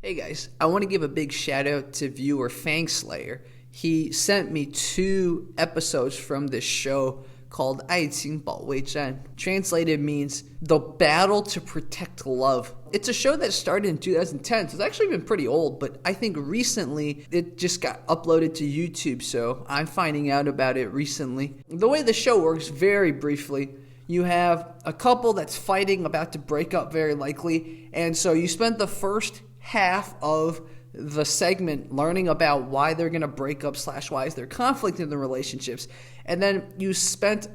Hey guys, I want to give a big shout out to viewer Fangslayer. He sent me 2 episodes from this show called 爱情保卫战. Translated means the battle to protect love. It's a show that started in 2010, so it's actually been pretty old, but I think recently it just got uploaded to YouTube, so I'm finding out about it recently. The way the show works, very briefly, you have a couple that's fighting, about to break up very likely, and so you spent the first half of the segment learning about why they're going to break up / why is there conflict in the relationships. And then you spent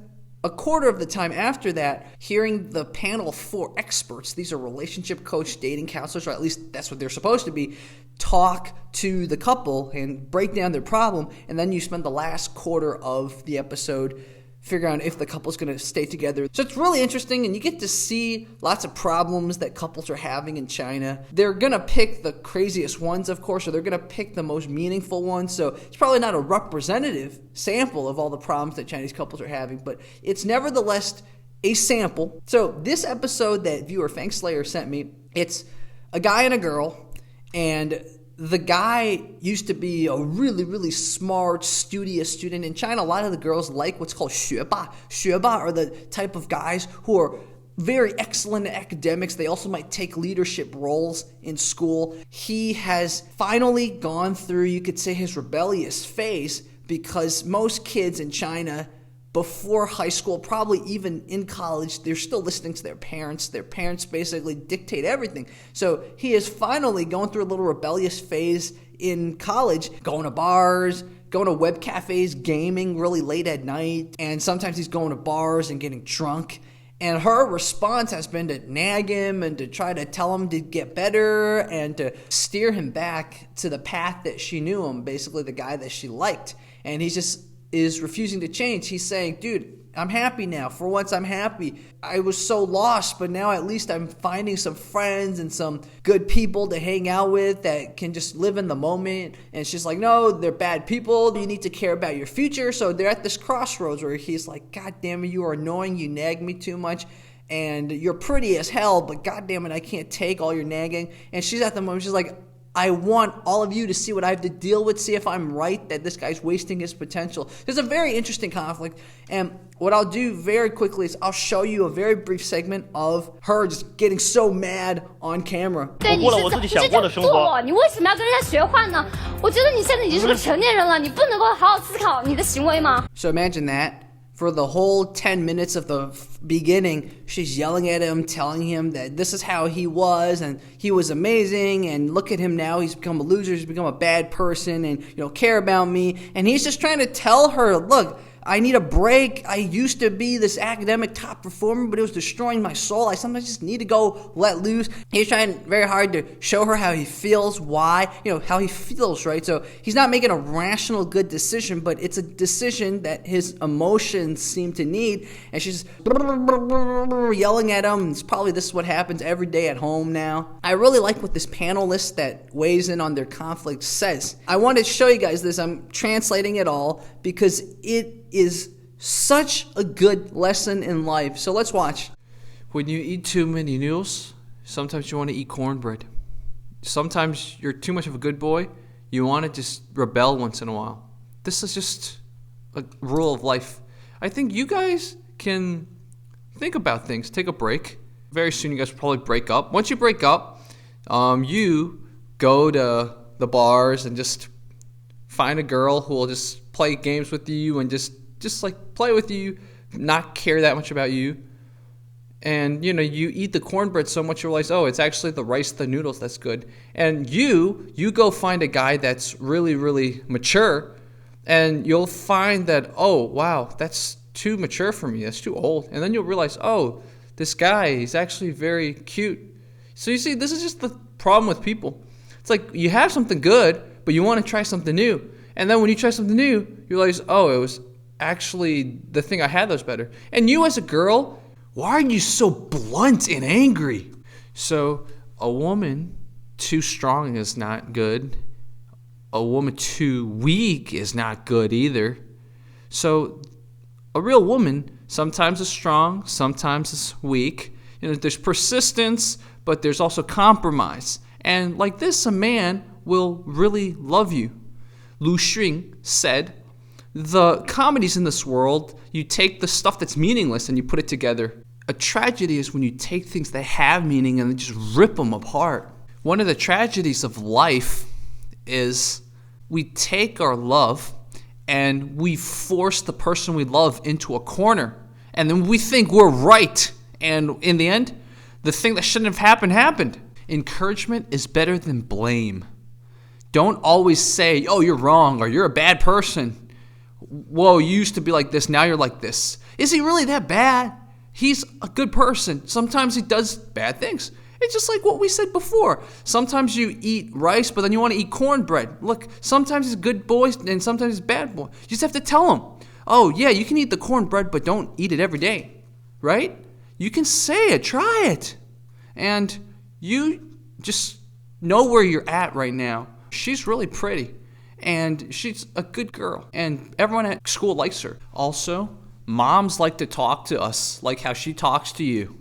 a quarter of the time after that hearing the panel of 4 experts. These are relationship coach, dating counselors, or at least that's what they're supposed to be, talk to the couple and break down their problem. And then you spend the last quarter of the episode figure out if the couple's going to stay together. So it's really interesting, and you get to see lots of problems that couples are having in China. They're going to pick the craziest ones, of course, or they're going to pick the most meaningful ones. So it's probably not a representative sample of all the problems that Chinese couples are having, but it's nevertheless a sample. So this episode that viewer Fangslayer sent me, it's a guy and a girl, and the guy used to be a really, really smart, studious student. In China, a lot of the girls like what's called 学霸. 学霸 are the type of guys who are very excellent at academics. They also might take leadership roles in school. He has finally gone through, you could say, his rebellious phase, because most kids in China before high school, probably even in college, they're still listening to their parents. Their parents basically dictate everything. So he is finally going through a little rebellious phase in college, going to bars, going to web cafes, gaming really late at night, and sometimes he's going to bars and getting drunk. And her response has been to nag him and to try to tell him to get better and to steer him back to the path that she knew him, basically the guy that she liked. And he just is refusing to change. He's saying, dude, I'm happy now. For once, I'm happy. I was so lost, but now at least I'm finding some friends and some good people to hang out with that can just live in the moment. And she's like, no, they're bad people. You need to care about your future. So they're at this crossroads where he's like, God damn it, you are annoying. You nag me too much. And you're pretty as hell, but God damn it, I can't take all your nagging. And she's at the moment, she's like, I want all of you to see what I have to deal with, see if I'm right, that this guy's wasting his potential. There's a very interesting conflict, and what I'll do very quickly is I'll show you a very brief segment of her just getting so mad on camera. 对，你是怎这就做，你为什么要跟人家学坏呢？我觉得你现在已经是个成年人了，你不能够好好思考你的行为吗？ So imagine that. For the whole 10 minutes of the beginning, she's yelling at him, telling him that this is how he was, and he was amazing, and look at him now, he's become a loser, he's become a bad person, and you don't care about me. And he's just trying to tell her, look, I need a break. I used to be this academic top performer, but it was destroying my soul. I sometimes just need to go let loose. He's trying very hard to show her how he feels, why, how he feels, right? So he's not making a rational, good decision, but it's a decision that his emotions seem to need. And she's yelling at him. It's probably this is what happens every day at home now. I really like what this panelist that weighs in on their conflict says. I want to show you guys this. I'm translating it all because it is such a good lesson in life. So let's watch. When you eat too many noodles, sometimes you want to eat cornbread. Sometimes you're too much of a good boy. You want to just rebel once in a while. This is just a rule of life. I think you guys can think about things. Take a break. Very soon you guys will probably break up. Once you break up, you go to the bars and just find a girl who will just play games with you and just like play with you, not care that much about you. And you eat the cornbread so much you realize, oh, it's actually the rice, the noodles that's good. And you go find a guy that's really, really mature, and you'll find that, oh, wow, that's too mature for me. That's too old. And then you'll realize, oh, this guy, he's actually very cute. So you see, this is just the problem with people. It's like you have something good, but you want to try something new. And then when you try something new, you realize, oh, it was actually the thing I had that was better. And you as a girl, why are you so blunt and angry? So a woman too strong is not good. A woman too weak is not good either. So a real woman sometimes is strong, sometimes is weak. There's persistence, but there's also compromise. And like this, a man will really love you. Lu Xun said, the comedies in this world, you take the stuff that's meaningless and you put it together. A tragedy is when you take things that have meaning and just rip them apart. One of the tragedies of life is we take our love and we force the person we love into a corner. And then we think we're right. And in the end, the thing that shouldn't have happened, happened. Encouragement is better than blame. Don't always say, oh, you're wrong, or you're a bad person. Whoa, you used to be like this, now you're like this. Is he really that bad? He's a good person. Sometimes he does bad things. It's just like what we said before. Sometimes you eat rice, but then you want to eat cornbread. Look, sometimes he's a good boy, and sometimes he's a bad boy. You just have to tell him, oh, yeah, you can eat the cornbread, but don't eat it every day, right? You can say it, try it. And you just know where you're at right now. She's really pretty, and she's a good girl, and everyone at school likes her. Also, moms like to talk to us like how she talks to you.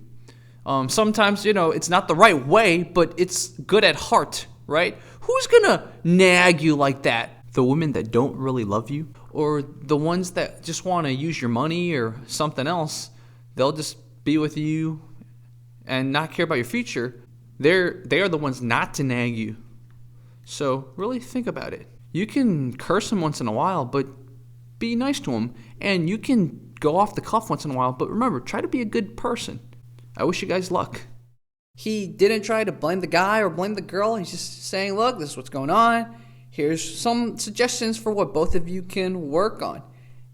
Sometimes, it's not the right way, but it's good at heart, right? Who's gonna nag you like that? The women that don't really love you, or the ones that just want to use your money or something else, they'll just be with you and not care about your future. They are the ones not to nag you. So really think about it. You can curse him once in a while, but be nice to him. And you can go off the cuff once in a while, but remember, try to be a good person. I wish you guys luck. He didn't try to blame the guy or blame the girl. He's just saying, look, this is what's going on. Here's some suggestions for what both of you can work on.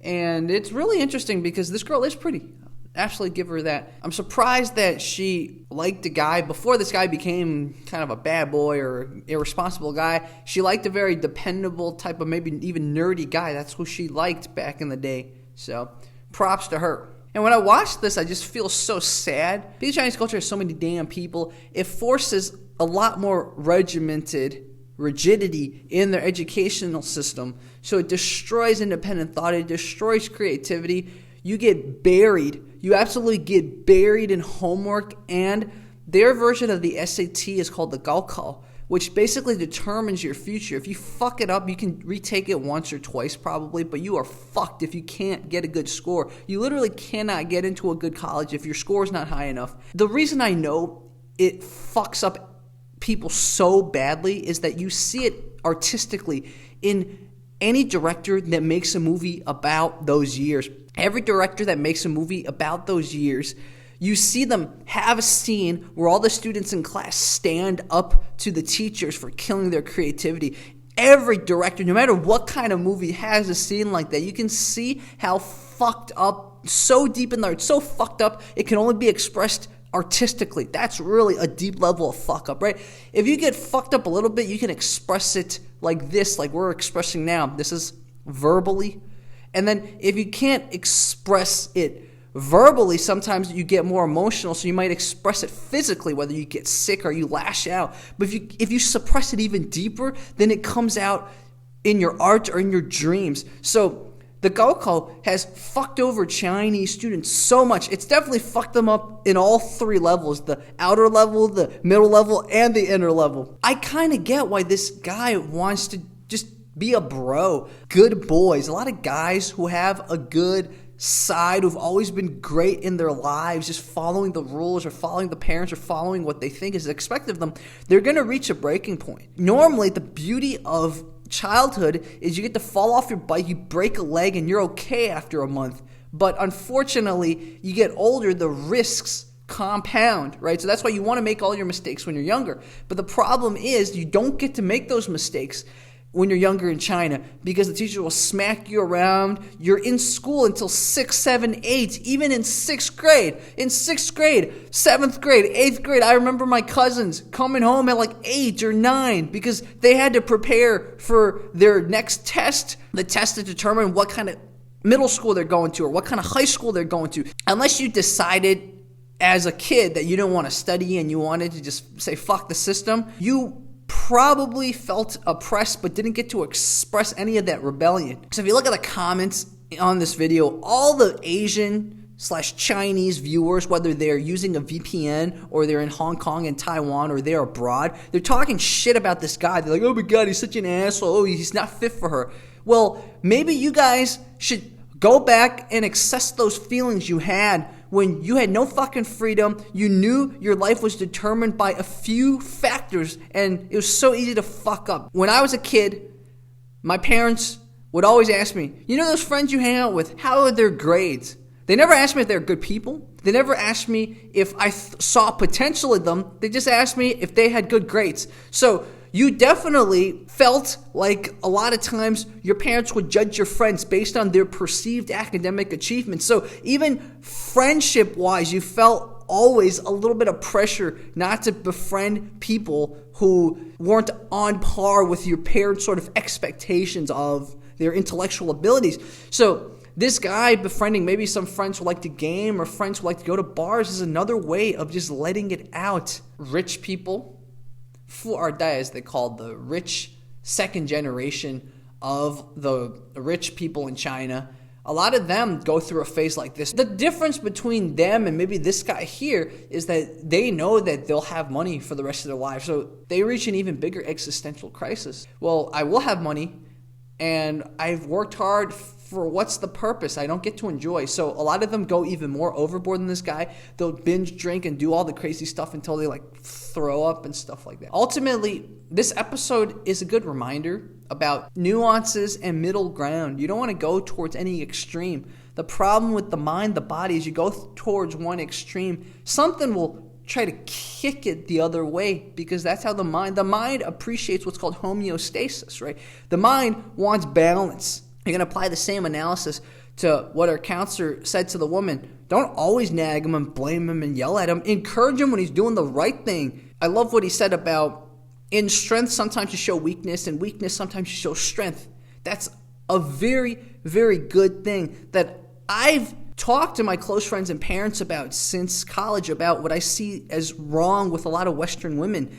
And it's really interesting because this girl is pretty. Absolutely give her that. I'm surprised that she liked a guy before this guy became kind of a bad boy or irresponsible guy. She liked a very dependable type of maybe even nerdy guy. That's who she liked back in the day. So props to her. And when I watch this, I just feel so sad. Because Chinese culture has so many damn people, it forces a lot more regimented rigidity in their educational system. So it destroys independent thought. It destroys creativity. You get buried. You absolutely get buried in homework. And their version of the SAT is called the Gaokao, which basically determines your future. If you fuck it up, you can retake it once or twice probably, but you are fucked if you can't get a good score. You literally cannot get into a good college if your score is not high enough. The reason I know it fucks up people so badly is that you see it artistically in any director that makes a movie about those years. Every director that makes a movie about those years, you see them have a scene where all the students in class stand up to the teachers for killing their creativity. Every director, no matter what kind of movie, has a scene like that. You can see how fucked up, so deep in there, it's so fucked up, it can only be expressed artistically. That's really a deep level of fuck up, right? If you get fucked up a little bit, you can express it like this, like we're expressing now. This is verbally. And then if you can't express it verbally, sometimes you get more emotional, so you might express it physically, whether you get sick or you lash out. But if you suppress it even deeper, then it comes out in your art or in your dreams. So the Gaokao has fucked over Chinese students so much. It's definitely fucked them up in all three levels, the outer level, the middle level, and the inner level. I kind of get why this guy wants to just be a bro. Good boys. A lot of guys who have a good side, who've always been great in their lives, just following the rules or following the parents or following what they think is expected of them, they're going to reach a breaking point. Normally, the beauty of childhood is you get to fall off your bike, you break a leg, and you're okay after a month. But unfortunately, you get older, the risks compound, right? So that's why you want to make all your mistakes when you're younger. But the problem is you don't get to make those mistakes when you're younger in China because the teacher will smack you around. You're in school until 6, 7, 8, even in 6th grade. In 6th grade, 7th grade, 8th grade, I remember my cousins coming home at like 8 or 9 because they had to prepare for their next test, the test to determine what kind of middle school they're going to or what kind of high school they're going to. Unless you decided as a kid that you didn't want to study and you wanted to just say fuck the system, you probably felt oppressed but didn't get to express any of that rebellion. So if you look at the comments on this video, all the Asian Chinese viewers, whether they're using a VPN or they're in Hong Kong and Taiwan or they're abroad, they're talking shit about this guy. They're like, oh my God, he's such an asshole. Oh, he's not fit for her. Well, maybe you guys should go back and assess those feelings you had when you had no fucking freedom. You knew your life was determined by a few factors, and it was so easy to fuck up. When I was a kid, my parents would always ask me, you know those friends you hang out with, how are their grades? They never asked me if they're good people. They never asked me if I saw potential in them. They just asked me if they had good grades. So you definitely felt like a lot of times your parents would judge your friends based on their perceived academic achievements. So even friendship-wise, you felt always a little bit of pressure not to befriend people who weren't on par with your parents' sort of expectations of their intellectual abilities. So this guy befriending maybe some friends who like to game or friends who like to go to bars is another way of just letting it out. Rich people, 富二代, as they call the rich second generation of the rich people in China, a lot of them go through a phase like this. The difference between them and maybe this guy here is that they know that they'll have money for the rest of their lives, so they reach an even bigger existential crisis. Well, I will have money, and I've worked hard for what's the purpose? I don't get to enjoy. So a lot of them go even more overboard than this guy. They'll binge drink and do all the crazy stuff until they like throw up and stuff like that. Ultimately, this episode is a good reminder about nuances and middle ground. You don't want to go towards any extreme. The problem with the mind, the body, is you go towards one extreme, something will try to kick it the other way, because that's how the mind appreciates what's called homeostasis, right? The mind wants balance. You're going to apply the same analysis to what our counselor said to the woman. Don't always nag him and blame him and yell at him. Encourage him when he's doing the right thing. I love what he said about in strength, sometimes you show weakness, and weakness, sometimes you show strength. That's a very, very good thing that I've talked to my close friends and parents about since college, about what I see as wrong with a lot of Western women.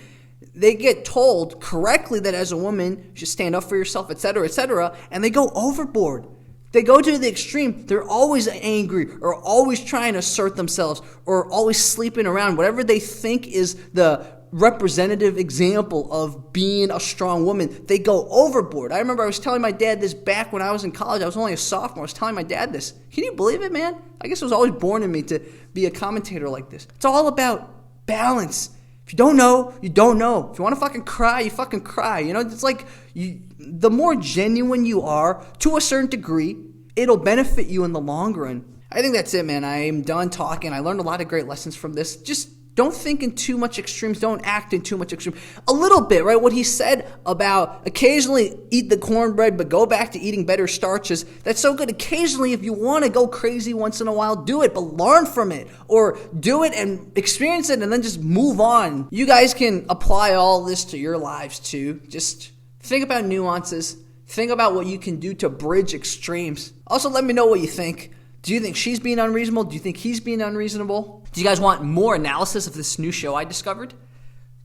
They get told correctly that as a woman, you should stand up for yourself, etc., and they go overboard. They go to the extreme. They're always angry or always trying to assert themselves or always sleeping around, whatever they think is the representative example of being a strong woman. They go overboard. I remember I was telling my dad this back when I was in college. I was only a sophomore. I was telling my dad this. Can you believe it, man? I guess it was always born in me to be a commentator like this. It's all about balance. If you don't know, you don't know. If you want to fucking cry, you fucking cry. You know, it's like the more genuine you are, to a certain degree, it'll benefit you in the long run. I think that's it, man. I am done talking. I learned a lot of great lessons from this. Just don't think in too much extremes. Don't act in too much extreme. A little bit, right? What he said about occasionally eat the cornbread, but go back to eating better starches. That's so good. Occasionally, if you want to go crazy once in a while, do it, but learn from it. Or do it and experience it and then just move on. You guys can apply all this to your lives too. Just think about nuances. Think about what you can do to bridge extremes. Also, let me know what you think. Do you think she's being unreasonable? Do you think he's being unreasonable? Do you guys want more analysis of this new show I discovered?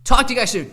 Talk to you guys soon.